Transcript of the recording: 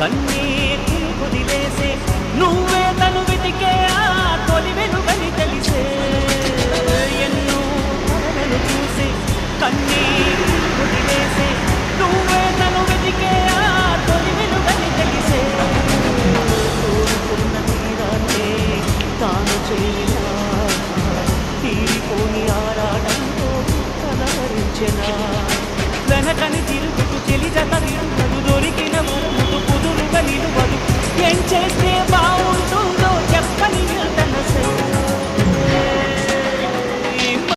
కన్నీటిని వదిలేసే నువ్వే తను వెతికే ఆ తొలి వెలుగని తెలిసే ఎన్నో కలలను చూసే కన్నీటిని వదిలేసే నువ్వే తను వెతికే ఆ తొలి వెలుగని తెలిసే కోరుకున్న తీరాన్నే తాను చేయినా తీరిపోని ఆరాటంతో కలవరించెనా వెనకని తిరుగుతూ చెలి జత విడుదలు దొరికిన వరముదు కుదురుగా నిలువదు ఏం చేస్తే